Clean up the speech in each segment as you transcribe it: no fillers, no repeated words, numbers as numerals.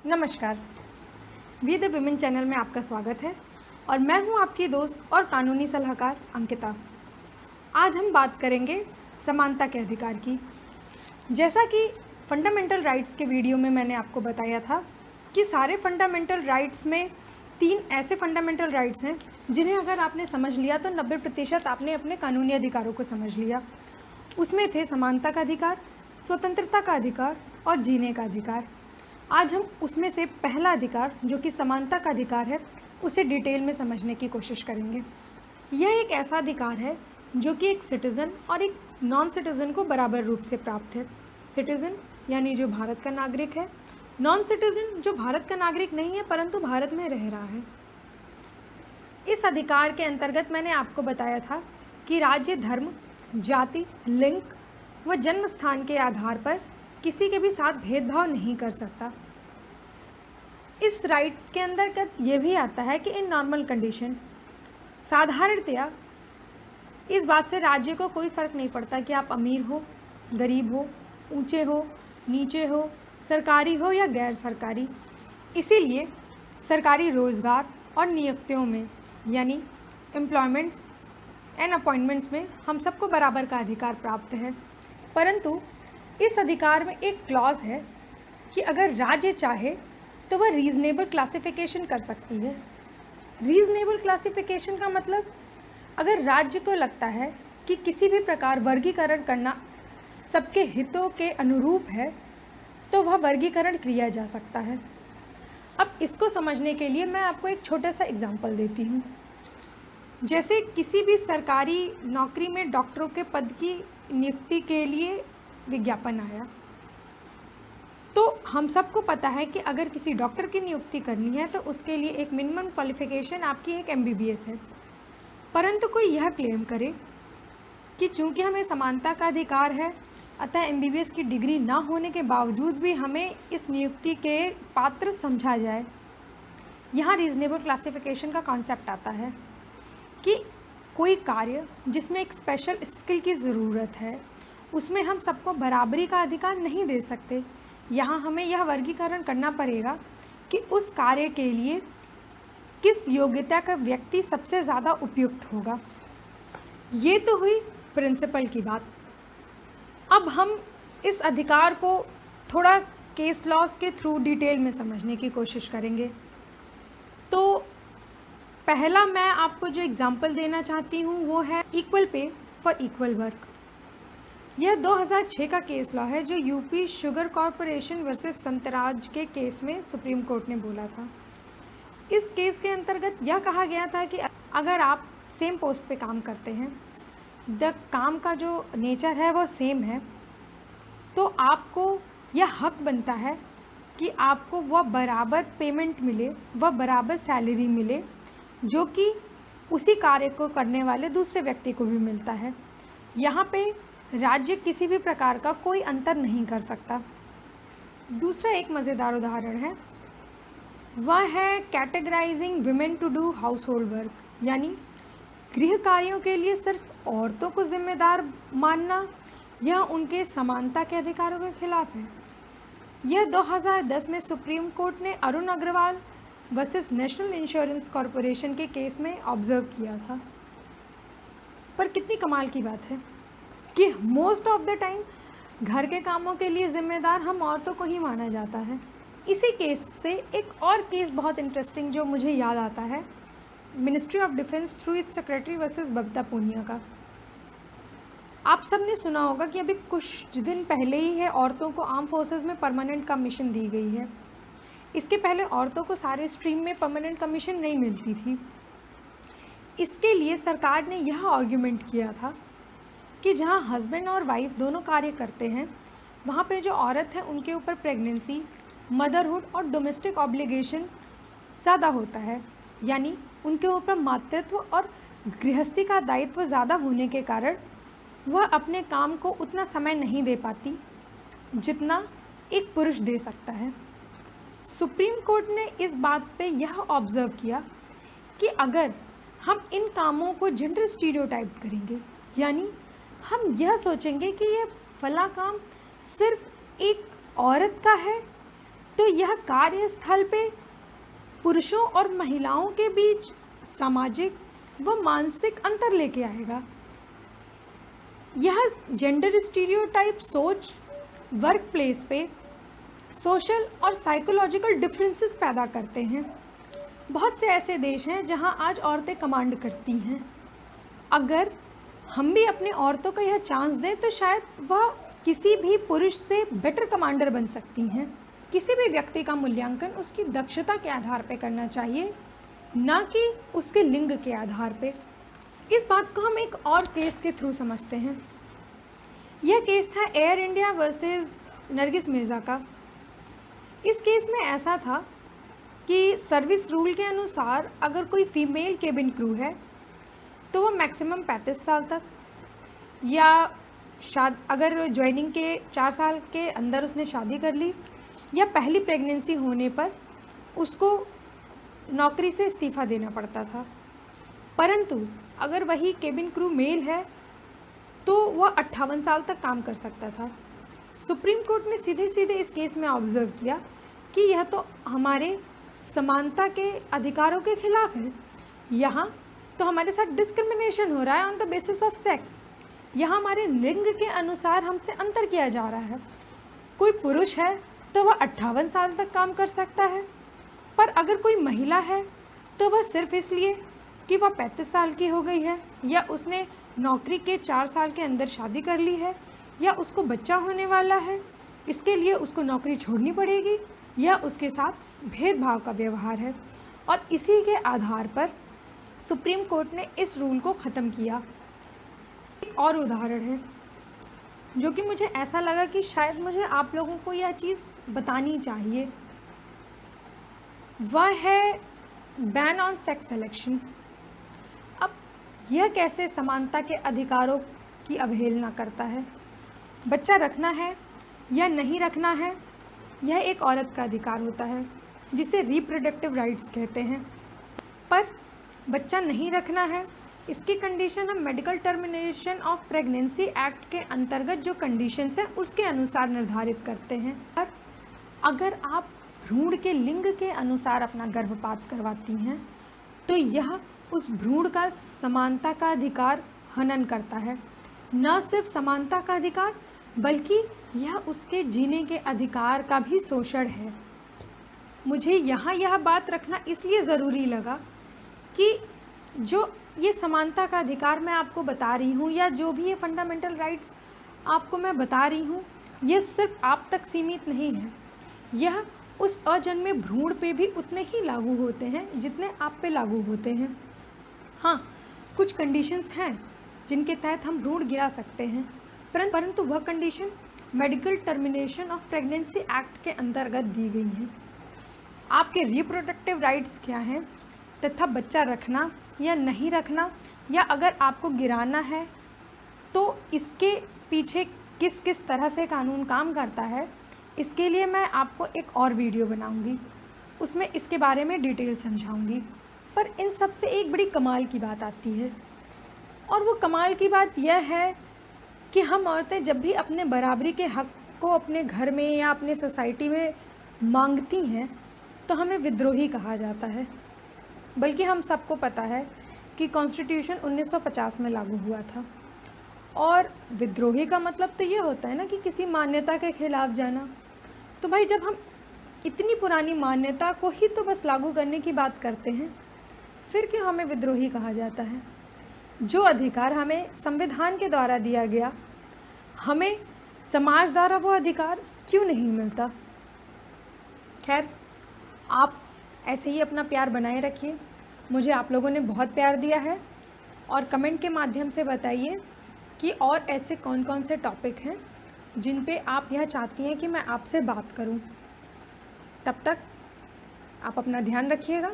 नमस्कार। We the women channel में आपका स्वागत है और मैं हूं आपकी दोस्त और कानूनी सलाहकार अंकिता। आज हम बात करेंगे समानता के अधिकार की। जैसा कि फंडामेंटल राइट्स के वीडियो में मैंने आपको बताया था कि सारे फंडामेंटल राइट्स में 3 ऐसे फंडामेंटल राइट्स हैं जिन्हें अगर आपने समझ लिया तो 90% आपने अपने कानूनी अधिकारों को समझ लिया। उसमें थे समानता का अधिकार, स्वतंत्रता का अधिकार और जीने का अधिकार। आज हम उसमें से पहला अधिकार जो कि समानता का अधिकार है उसे डिटेल में समझने की कोशिश करेंगे। यह एक ऐसा अधिकार है जो कि एक सिटीज़न और एक नॉन सिटीज़न को बराबर रूप से प्राप्त है। सिटीज़न यानी जो भारत का नागरिक है, नॉन सिटीज़न जो भारत का नागरिक नहीं है परंतु भारत में रह रहा है। इस अधिकार के अंतर्गत मैंने आपको बताया था कि राज्य धर्म, जाति, लिंग व जन्म स्थान के आधार पर किसी के भी साथ भेदभाव नहीं कर सकता। इस राइट के अंतर्गत ये भी आता है कि इन नॉर्मल कंडीशन साधारणतया इस बात से राज्य को कोई फ़र्क नहीं पड़ता कि आप अमीर हो, गरीब हो, ऊंचे हो, नीचे हो, सरकारी हो या गैर सरकारी। इसीलिए सरकारी रोज़गार और नियुक्तियों में यानी एम्प्लॉयमेंट्स एंड अपॉइंटमेंट्स में हम सबको बराबर का अधिकार प्राप्त है। परंतु इस अधिकार में एक क्लॉज है कि अगर राज्य चाहे तो वह रीज़नेबल क्लासिफिकेशन कर सकती है। रीज़नेबल क्लासिफिकेशन का मतलब अगर राज्य को लगता है कि किसी भी प्रकार वर्गीकरण करना सबके हितों के अनुरूप है तो वह वर्गीकरण किया जा सकता है। अब इसको समझने के लिए मैं आपको एक छोटा सा एग्जांपल देती हूँ। जैसे किसी भी सरकारी नौकरी में डॉक्टरों के पद की नियुक्ति के लिए विज्ञापन आया तो हम सबको पता है कि अगर किसी डॉक्टर की नियुक्ति करनी है तो उसके लिए एक मिनिमम क्वालिफिकेशन आपकी एक MBBS है। परंतु कोई यह क्लेम करे कि चूंकि हमें समानता का अधिकार है अतः MBBS की डिग्री ना होने के बावजूद भी हमें इस नियुक्ति के पात्र समझा जाए। यहाँ रीज़नेबल क्लासिफिकेशन का कॉन्सेप्ट आता है कि कोई कार्य जिसमें एक स्पेशल स्किल की ज़रूरत है उसमें हम सबको बराबरी का अधिकार नहीं दे सकते। यहाँ हमें यह वर्गीकरण करना पड़ेगा कि उस कार्य के लिए किस योग्यता का व्यक्ति सबसे ज़्यादा उपयुक्त होगा। ये तो हुई प्रिंसिपल की बात। अब हम इस अधिकार को थोड़ा केस लॉज के थ्रू डिटेल में समझने की कोशिश करेंगे। तो पहला मैं आपको जो एग्जांपल देना चाहती हूँ वो है equal pay for equal work. यह 2006 का केस लॉ है जो UP sugar corporation versus Santraj के केस में सुप्रीम कोर्ट ने बोला था। इस केस के अंतर्गत यह कहा गया था कि अगर आप सेम पोस्ट पे काम करते हैं, काम का जो नेचर है वो सेम है, तो आपको यह हक बनता है कि आपको वह बराबर पेमेंट मिले, वह बराबर सैलरी मिले जो कि उसी कार्य को करने वाले दूसरे व्यक्ति को भी मिलता है। यहाँ पे राज्य किसी भी प्रकार का कोई अंतर नहीं कर सकता। दूसरा एक मज़ेदार उदाहरण है, वह है categorising women to do household work, यानी गृह कार्यों के लिए सिर्फ औरतों को जिम्मेदार मानना यह उनके समानता के अधिकारों के खिलाफ है। यह 2010 में सुप्रीम कोर्ट ने Arun Agarwal versus National Insurance Corporation के केस में ऑब्जर्व किया था। पर कितनी कमाल की बात है कि मोस्ट ऑफ द टाइम घर के कामों के लिए जिम्मेदार हम औरतों को ही माना जाता है। इसी केस से एक और केस बहुत इंटरेस्टिंग जो मुझे याद आता है, Ministry of Defence through its secretary versus Babita Punia का। आप सब ने सुना होगा कि अभी कुछ दिन पहले ही है औरतों को आर्म फोर्सेस में परमानेंट कमीशन दी गई है। इसके पहले औरतों को सारे स्ट्रीम में परमानेंट कमीशन नहीं मिलती थी। इसके लिए सरकार ने यह आर्ग्यूमेंट किया था कि जहां हस्बैंड और वाइफ दोनों कार्य करते हैं वहां पे जो औरत है उनके ऊपर प्रेगनेंसी, मदरहुड और डोमेस्टिक ऑब्लिगेशन ज़्यादा होता है, यानी उनके ऊपर मातृत्व और गृहस्थी का दायित्व ज़्यादा होने के कारण वह अपने काम को उतना समय नहीं दे पाती जितना एक पुरुष दे सकता है। सुप्रीम कोर्ट ने इस बात पे यह ऑब्जर्व किया कि अगर हम इन कामों को जेंडर स्टीरियोटाइप करेंगे, यानी हम यह सोचेंगे कि ये फला काम सिर्फ एक औरत का है तो यह कार्यस्थल पे पुरुषों और महिलाओं के बीच सामाजिक व मानसिक अंतर लेके आएगा। यह जेंडर स्टीरियोटाइप सोच वर्क प्लेस पे सोशल और साइकोलॉजिकल डिफरेंसेस पैदा करते हैं। बहुत से ऐसे देश हैं जहां आज औरतें कमांड करती हैं। अगर हम भी अपनी औरतों को यह चांस दें तो शायद वह किसी भी पुरुष से बेटर कमांडर बन सकती हैं। किसी भी व्यक्ति का मूल्यांकन उसकी दक्षता के आधार पर करना चाहिए, ना कि उसके लिंग के आधार पर। इस बात को हम एक और केस के थ्रू समझते हैं। यह केस था air India versus Nargis Mirza का। इस केस में ऐसा था कि सर्विस रूल के अनुसार अगर कोई फीमेल केबिन क्रू है तो वो मैक्सिमम 35 साल तक, या अगर ज्वाइनिंग के 4 साल के अंदर उसने शादी कर ली, या पहली प्रेगनेंसी होने पर उसको नौकरी से इस्तीफ़ा देना पड़ता था। परंतु अगर वही केबिन क्रू मेल है तो वह 58 साल तक काम कर सकता था। सुप्रीम कोर्ट ने सीधे सीधे इस केस में ऑब्जर्व किया कि यह तो हमारे समानता के अधिकारों के खिलाफ है। यहाँ तो हमारे साथ डिस्क्रिमिनेशन हो रहा है on the basis of sex. यहाँ हमारे लिंग के अनुसार हमसे अंतर किया जा रहा है। कोई पुरुष है तो वह 58 साल तक काम कर सकता है, पर अगर कोई महिला है तो वह सिर्फ इसलिए कि वह 35 साल की हो गई है, या उसने नौकरी के 4 साल के अंदर शादी कर ली है, या उसको बच्चा होने वाला है, इसके लिए उसको नौकरी छोड़नी पड़ेगी, या उसके साथ भेदभाव का व्यवहार है। और इसी के आधार पर सुप्रीम कोर्ट ने इस रूल को ख़त्म किया। एक और उदाहरण है जो कि मुझे ऐसा लगा कि शायद मुझे आप लोगों को यह चीज़ बतानी चाहिए, वह है बैन ऑन सेक्स सिलेक्शन। अब यह कैसे समानता के अधिकारों की अवहेलना करता है। बच्चा रखना है या नहीं रखना है, यह एक औरत का अधिकार होता है जिसे रिप्रोडक्टिव राइट्स कहते हैं। पर बच्चा नहीं रखना है, इसकी कंडीशन हम medical termination of pregnancy act के अंतर्गत जो कंडीशंस हैं उसके अनुसार निर्धारित करते हैं। पर अगर आप भ्रूण के लिंग के अनुसार अपना गर्भपात करवाती हैं तो यह उस भ्रूण का समानता का अधिकार हनन करता है। न सिर्फ समानता का अधिकार बल्कि यह उसके जीने के अधिकार का भी शोषण है। मुझे यहाँ यह बात रखना इसलिए ज़रूरी लगा कि जो ये समानता का अधिकार मैं आपको बता रही हूँ, या जो भी ये फंडामेंटल राइट्स आपको मैं बता रही हूँ, ये सिर्फ आप तक सीमित नहीं है। यह उस अजन्मे भ्रूण पे भी उतने ही लागू होते हैं जितने आप पे लागू होते हैं। हाँ, कुछ कंडीशंस हैं जिनके तहत हम भ्रूण गिरा सकते हैं, परंतु वह condition medical termination of pregnancy act के अंतर्गत दी गई है। आपके रिप्रोडक्टिव राइट्स क्या हैं तथा बच्चा रखना या नहीं रखना, या अगर आपको गिराना है तो इसके पीछे किस किस तरह से कानून काम करता है, इसके लिए मैं आपको एक और वीडियो बनाऊंगी, उसमें इसके बारे में डिटेल समझाऊंगी। पर इन सब से एक बड़ी कमाल की बात आती है, और वो कमाल की बात यह है कि हम औरतें जब भी अपने बराबरी के हक़ को अपने घर में या अपने सोसाइटी में मांगती हैं तो हमें विद्रोही कहा जाता है। बल्कि हम सबको पता है कि कॉन्स्टिट्यूशन 1950 में लागू हुआ था, और विद्रोही का मतलब तो ये होता है ना कि किसी मान्यता के खिलाफ जाना। तो भाई जब हम इतनी पुरानी मान्यता को ही तो बस लागू करने की बात करते हैं, फिर क्यों हमें विद्रोही कहा जाता है? जो अधिकार हमें संविधान के द्वारा दिया गया, हमें समाज द्वारा वो अधिकार क्यों नहीं मिलता? खैर, आप ऐसे ही अपना प्यार बनाए रखिए। मुझे आप लोगों ने बहुत प्यार दिया है, और कमेंट के माध्यम से बताइए कि और ऐसे कौन कौन से टॉपिक हैं जिन पे आप यह चाहती हैं कि मैं आपसे बात करूं। तब तक आप अपना ध्यान रखिएगा।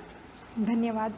धन्यवाद।